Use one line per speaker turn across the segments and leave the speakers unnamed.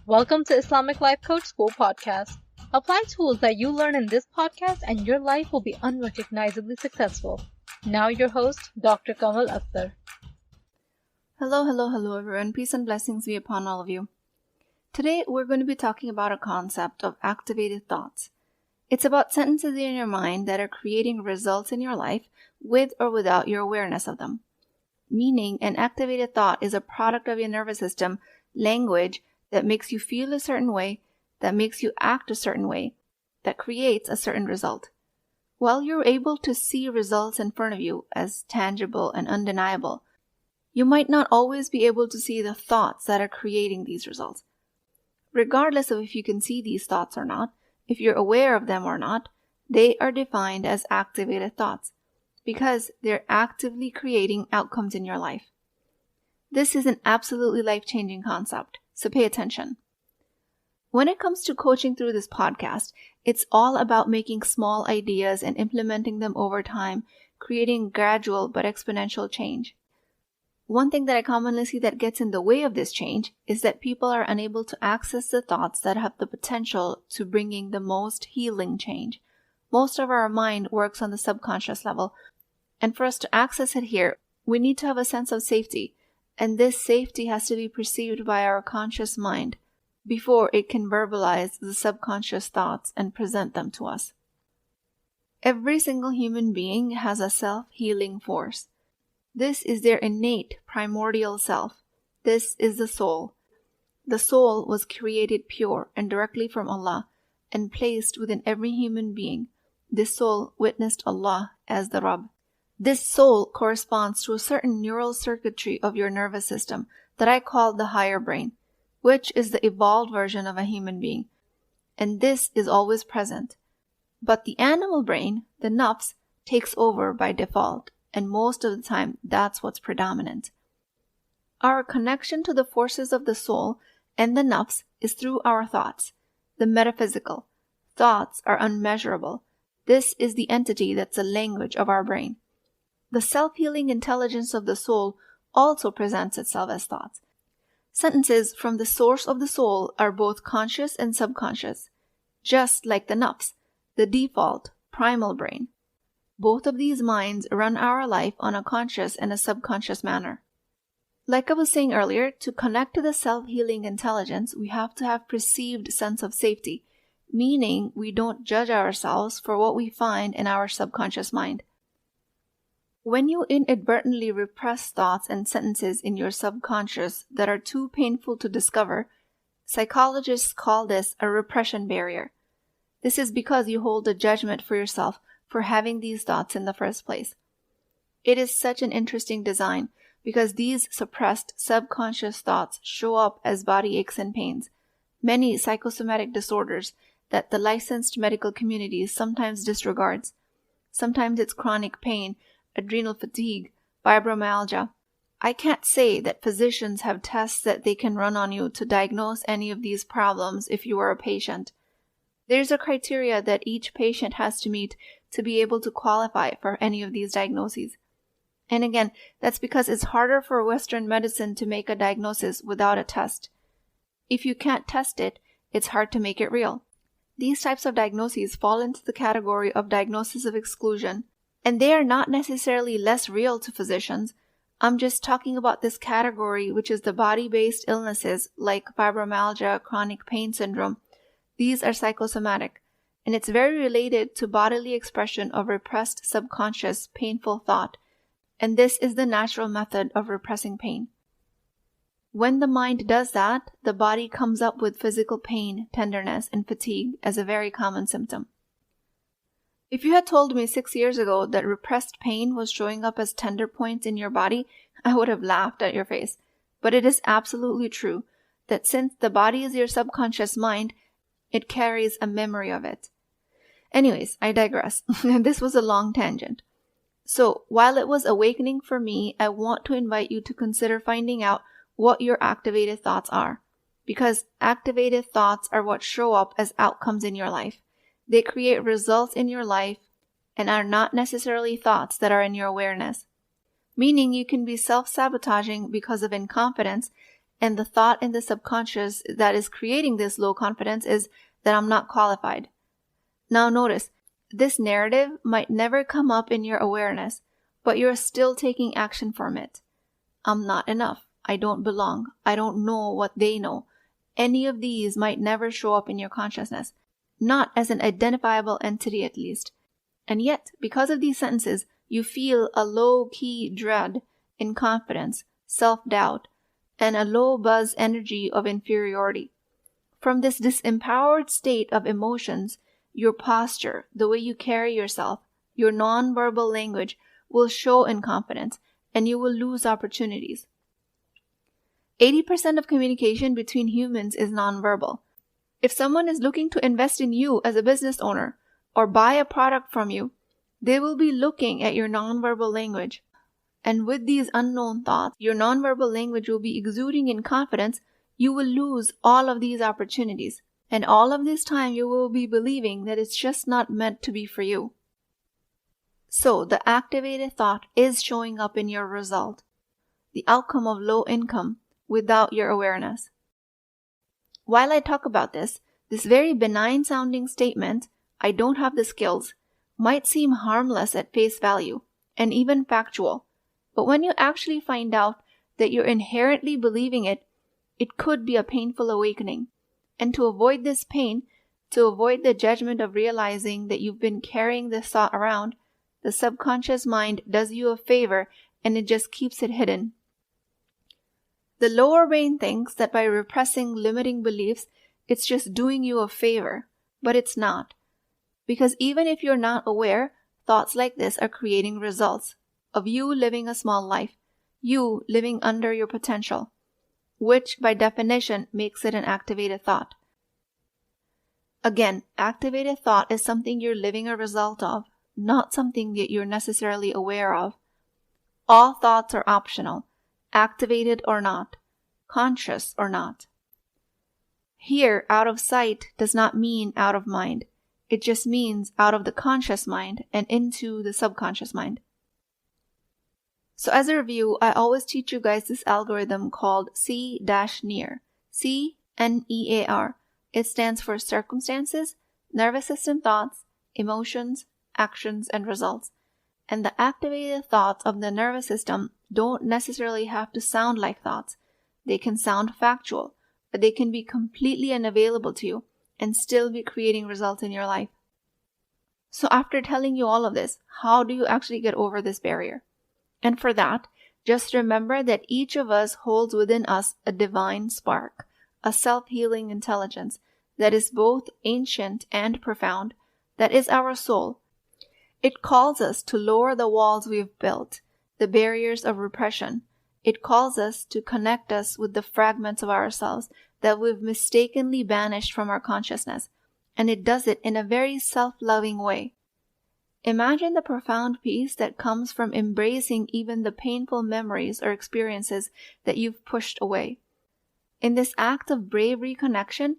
Welcome to Islamic Life Coach School Podcast. Apply tools that you learn in this podcast and your life will be unrecognizably successful. Now your host, Dr. Kamal Akhtar.
Hello everyone. Peace and blessings be upon all of you. Today we're going to be talking about a concept of activated thoughts. It's about sentences in your mind that are creating results in your life with or without your awareness of them. Meaning, an activated thought is a product of your nervous system, language that makes you feel a certain way, that makes you act a certain way, that creates a certain result. While you're able to see results in front of you as tangible and undeniable, you might not always be able to see the thoughts that are creating these results. Regardless of if you can see these thoughts or not, if you're aware of them or not, they are defined as activated thoughts because they're actively creating outcomes in your life. This is an absolutely life-changing concept, so pay attention. When it comes to coaching through this podcast, it's all about making small ideas and implementing them over time, creating gradual but exponential change. One thing that I commonly see that gets in the way of this change is that people are unable to access the thoughts that have the potential to bringing the most healing change. Most of our mind works on the subconscious level, and for us to access it here, we need to have a sense of safety, and this safety has to be perceived by our conscious mind before it can verbalize the subconscious thoughts and present them to us. Every single human being has a self-healing force. This is their innate, primordial self. This is the soul. The soul was created pure and directly from Allah and placed within every human being. This soul witnessed Allah as the Rabb. This soul corresponds to a certain neural circuitry of your nervous system that I call the higher brain, which is the evolved version of a human being. And this is always present. But the animal brain, the nafs, takes over by default. And most of the time, that's what's predominant. Our connection to the forces of the soul and the nafs is through our thoughts, the metaphysical. Thoughts are unmeasurable. This is the entity that's the language of our brain. The self-healing intelligence of the soul also presents itself as thoughts. Sentences from the source of the soul are both conscious and subconscious, just like the nafs, the default, primal brain. Both of these minds run our life on a conscious and a subconscious manner. Like I was saying earlier, to connect to the self-healing intelligence, we have to have perceived sense of safety, meaning we don't judge ourselves for what we find in our subconscious mind. When you inadvertently repress thoughts and sentences in your subconscious that are too painful to discover, psychologists call this a repression barrier. This is because you hold a judgment for yourself for having these thoughts in the first place. It is such an interesting design because these suppressed subconscious thoughts show up as body aches and pains, many psychosomatic disorders that the licensed medical community sometimes disregards. Sometimes it's chronic pain, adrenal fatigue, fibromyalgia. I can't say that physicians have tests that they can run on you to diagnose any of these problems if you are a patient. There's a criteria that each patient has to meet to be able to qualify for any of these diagnoses. And again, that's because it's harder for Western medicine to make a diagnosis without a test. If you can't test it, it's hard to make it real. These types of diagnoses fall into the category of diagnosis of exclusion, and they are not necessarily less real to physicians. I'm just talking about this category, which is the body-based illnesses like fibromyalgia, chronic pain syndrome. These are psychosomatic, and it's very related to bodily expression of repressed subconscious painful thought, and this is the natural method of repressing pain. When the mind does that, the body comes up with physical pain, tenderness, and fatigue as a very common symptom. If you had told me 6 years ago that repressed pain was showing up as tender points in your body, I would have laughed at your face. But it is absolutely true that since the body is your subconscious mind, it carries a memory of it. Anyways, I digress. This was a long tangent. So, while it was awakening for me, I want to invite you to consider finding out what your activated thoughts are. Because activated thoughts are what show up as outcomes in your life. They create results in your life and are not necessarily thoughts that are in your awareness. Meaning you can be self-sabotaging because of incompetence And the thought in the subconscious that is creating this low confidence is that I'm not qualified. Now notice, this narrative might never come up in your awareness, but you're still taking action from it. I'm not enough. I don't belong. I don't know what they know. Any of these might never show up in your consciousness, not as an identifiable entity at least. And yet, because of these sentences, you feel a low-key dread, inconfidence, self-doubt, and a low-buzz energy of inferiority. From this disempowered state of emotions, your posture, the way you carry yourself, your non-verbal language will show inconfidence, and you will lose opportunities. 80% of communication between humans is nonverbal. If someone is looking to invest in you as a business owner or buy a product from you, they will be looking at your nonverbal language. And with these unknown thoughts, your nonverbal language will be exuding in confidence. You will lose all of these opportunities. And all of this time you will be believing that it's just not meant to be for you. So the activated thought is showing up in your result, the outcome of low income without your awareness. While I talk about this very benign sounding statement, I don't have the skills, might seem harmless at face value and even factual. But when you actually find out that you're inherently believing it, it could be a painful awakening. And to avoid this pain, to avoid the judgment of realizing that you've been carrying this thought around, the subconscious mind does you a favor and it just keeps it hidden. The lower brain thinks that by repressing limiting beliefs, it's just doing you a favor, but it's not. Because even if you're not aware, thoughts like this are creating results of you living a small life, you living under your potential, which by definition makes it an activated thought. Again, activated thought is something you're living a result of, not something that you're necessarily aware of. All thoughts are optional, activated or not, conscious or not. Here, out of sight does not mean out of mind. It just means out of the conscious mind and into the subconscious mind. So as a review, I always teach you guys this algorithm called C-NEAR. C-N-E-A-R. It stands for circumstances, nervous system thoughts, emotions, actions, and results. And the activated thoughts of the nervous system don't necessarily have to sound like thoughts. They can sound factual, but they can be completely unavailable to you and still be creating results in your life. So after telling you all of this, how do you actually get over this barrier? And for that, just remember that each of us holds within us a divine spark, a self-healing intelligence that is both ancient and profound, that is our soul. It calls us to lower the walls we've built, the barriers of repression. It calls us to connect us with the fragments of ourselves that we've mistakenly banished from our consciousness, and it does it in a very self-loving way. Imagine the profound peace that comes from embracing even the painful memories or experiences that you've pushed away. In this act of brave reconnection,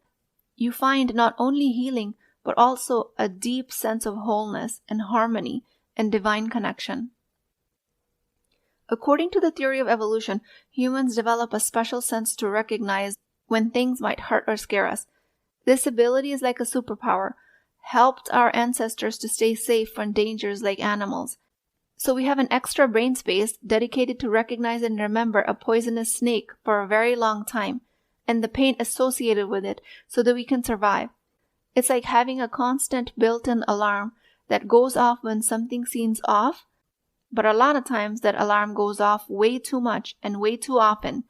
you find not only healing, but also a deep sense of wholeness and harmony and divine connection. According to the theory of evolution, humans develop a special sense to recognize when things might hurt or scare us. This ability is like a superpower, helped our ancestors to stay safe from dangers like animals. So we have an extra brain space dedicated to recognize and remember a poisonous snake for a very long time, and the pain associated with it so that we can survive. It's like having a constant built-in alarm that goes off when something seems off, but a lot of times that alarm goes off way too much and way too often.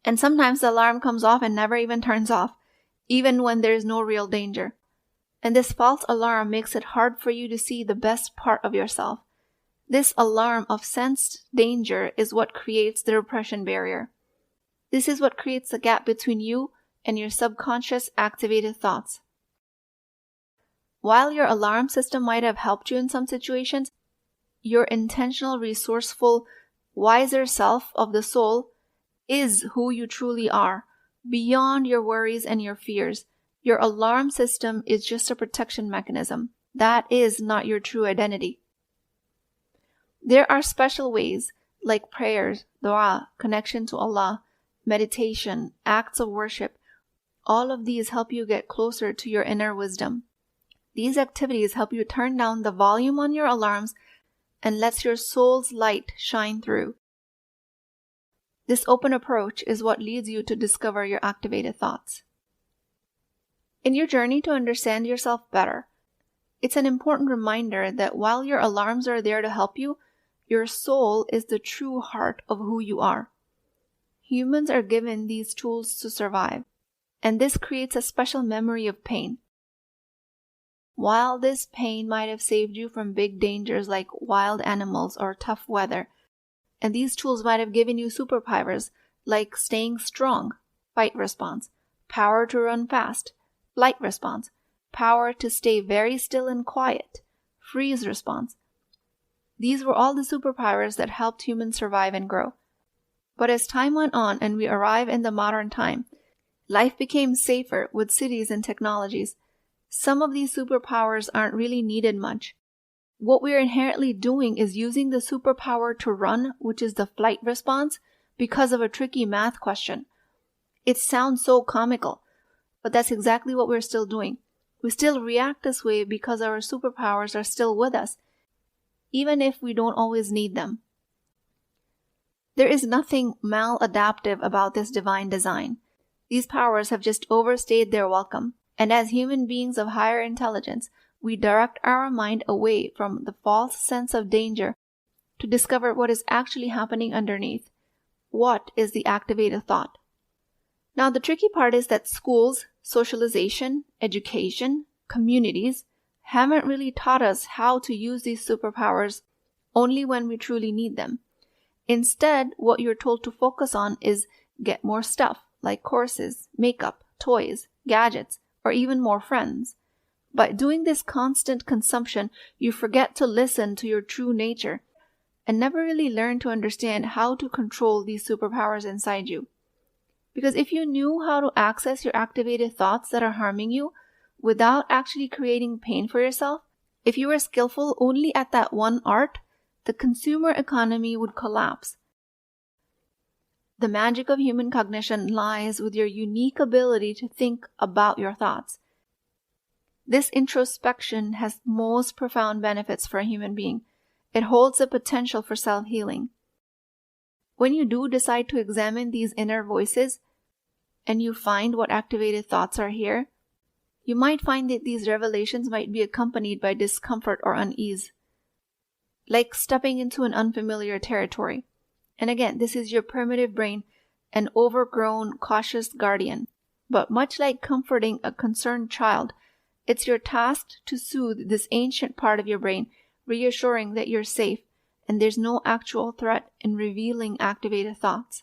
And sometimes the alarm comes off and never even turns off, even when there is no real danger. And this false alarm makes it hard for you to see the best part of yourself. This alarm of sensed danger is what creates the repression barrier. This is what creates the gap between you and your subconscious activated thoughts. While your alarm system might have helped you in some situations, your intentional, resourceful, wiser self of the soul is who you truly are, beyond your worries and your fears. Your alarm system is just a protection mechanism. That is not your true identity. There are special ways, like prayers, dua, connection to Allah, meditation, acts of worship, all of these help you get closer to your inner wisdom. These activities help you turn down the volume on your alarms and lets your soul's light shine through. This open approach is what leads you to discover your activated thoughts. In your journey to understand yourself better, it's an important reminder that while your alarms are there to help you, your soul is the true heart of who you are. Humans are given these tools to survive, and this creates a special memory of pain. While this pain might have saved you from big dangers like wild animals or tough weather, and these tools might have given you superpowers like staying strong, fight response, power to run fast, flight response, power to stay very still and quiet, freeze response. These were all the superpowers that helped humans survive and grow. But as time went on and we arrive in the modern time, life became safer with cities and technologies. Some of these superpowers aren't really needed much. What we're inherently doing is using the superpower to run, which is the flight response, because of a tricky math question. It sounds so comical, but that's exactly what we're still doing. We still react this way because our superpowers are still with us, even if we don't always need them. There is nothing maladaptive about this divine design. These powers have just overstayed their welcome, and as human beings of higher intelligence, we direct our mind away from the false sense of danger to discover what is actually happening underneath. What is the activated thought? Now, the tricky part is that schools, socialization, education, communities haven't really taught us how to use these superpowers only when we truly need them. Instead, what you're told to focus on is get more stuff like courses, makeup, toys, gadgets, or even more friends. By doing this constant consumption, you forget to listen to your true nature and never really learn to understand how to control these superpowers inside you. Because if you knew how to access your activated thoughts that are harming you without actually creating pain for yourself, if you were skillful only at that one art, the consumer economy would collapse. The magic of human cognition lies with your unique ability to think about your thoughts. This introspection has most profound benefits for a human being. It holds the potential for self-healing. When you do decide to examine these inner voices, and you find what activated thoughts are here, you might find that these revelations might be accompanied by discomfort or unease, like stepping into an unfamiliar territory. And again, this is your primitive brain, an overgrown, cautious guardian. But much like comforting a concerned child, it's your task to soothe this ancient part of your brain, reassuring that you're safe and there's no actual threat in revealing activated thoughts.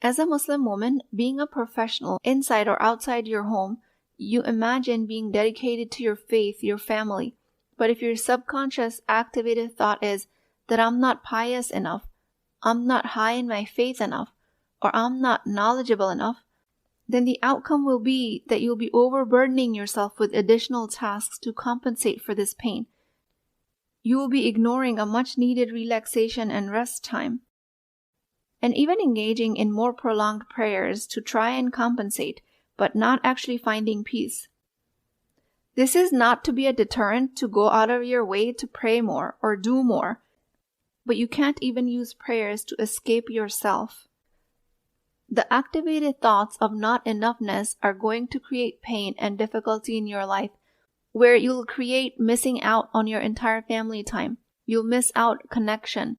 As a Muslim woman, being a professional inside or outside your home, you imagine being dedicated to your faith, your family. But if your subconscious activated thought is that I'm not pious enough, I'm not high in my faith enough, or I'm not knowledgeable enough, then the outcome will be that you'll be overburdening yourself with additional tasks to compensate for this pain. You will be ignoring a much-needed relaxation and rest time, and even engaging in more prolonged prayers to try and compensate, but not actually finding peace. This is not to be a deterrent to go out of your way to pray more or do more, but you can't even use prayers to escape yourself. The activated thoughts of not enoughness are going to create pain and difficulty in your life, where you'll create missing out on your entire family time. You'll miss out connection,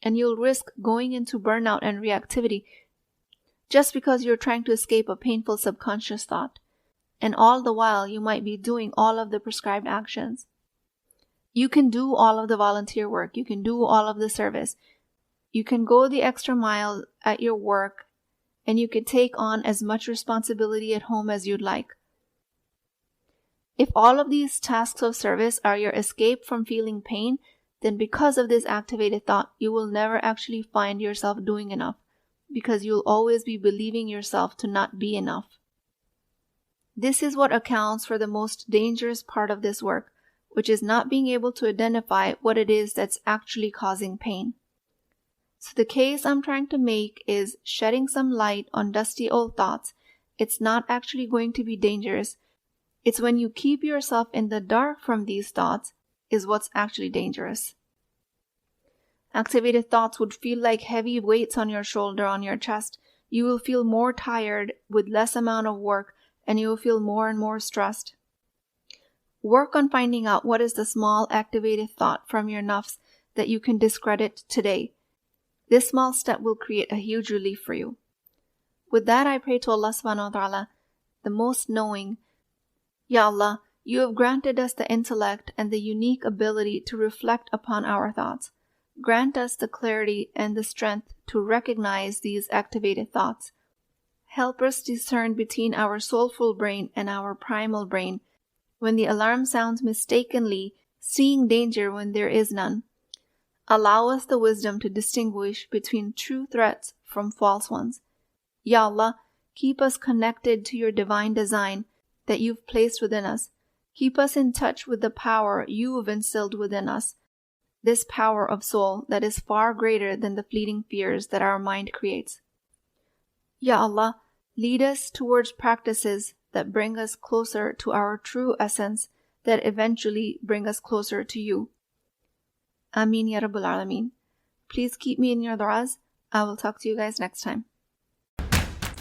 and you'll risk going into burnout and reactivity just because you're trying to escape a painful subconscious thought. And all the while, you might be doing all of the prescribed actions. You can do all of the volunteer work. You can do all of the service. You can go the extra mile at your work, and you can take on as much responsibility at home as you'd like. If all of these tasks of service are your escape from feeling pain, then because of this activated thought, you will never actually find yourself doing enough, because you'll always be believing yourself to not be enough. This is what accounts for the most dangerous part of this work, which is not being able to identify what it is that's actually causing pain. So the case I'm trying to make is shedding some light on dusty old thoughts. It's not actually going to be dangerous. It's when you keep yourself in the dark from these thoughts is what's actually dangerous. Activated thoughts would feel like heavy weights on your shoulder, on your chest. You will feel more tired with less amount of work, and you will feel more and more stressed. Work on finding out what is the small activated thought from your nafs that you can discredit today. This small step will create a huge relief for you. With that, I pray to Allah subhanahu wa ta'ala, the most knowing. Ya Allah, you have granted us the intellect and the unique ability to reflect upon our thoughts. Grant us the clarity and the strength to recognize these activated thoughts. Help us discern between our soulful brain and our primal brain when the alarm sounds mistakenly, seeing danger when there is none. Allow us the wisdom to distinguish between true threats from false ones. Ya Allah, keep us connected to your divine design that you've placed within us. Keep us in touch with the power you have instilled within us. This power of soul that is far greater than the fleeting fears that our mind creates. Ya Allah, lead us towards practices that bring us closer to our true essence, that eventually bring us closer to you. Ameen Ya Rabbal Alameen. Please keep me in your du'as. I will talk to you guys next time.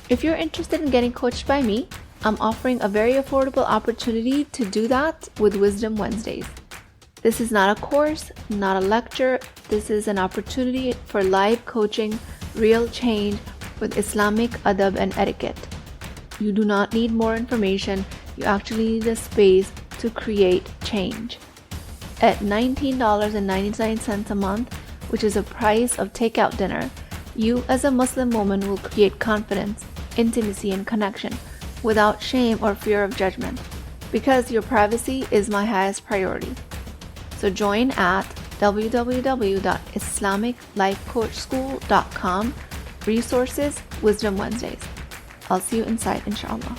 If you're interested in getting coached by me, I'm offering a very affordable opportunity to do that with Wisdom Wednesdays. This is not a course, not a lecture. This is an opportunity for live coaching, real change with Islamic adab and etiquette. You do not need more information. You actually need a space to create change. At $19.99 a month, which is the price of takeout dinner, you as a Muslim woman will create confidence, intimacy, and connection without shame or fear of judgment, because your privacy is my highest priority. So join at www.islamiclifecoachschool.com, resources, Wisdom Wednesdays. I'll see you inside, inshallah.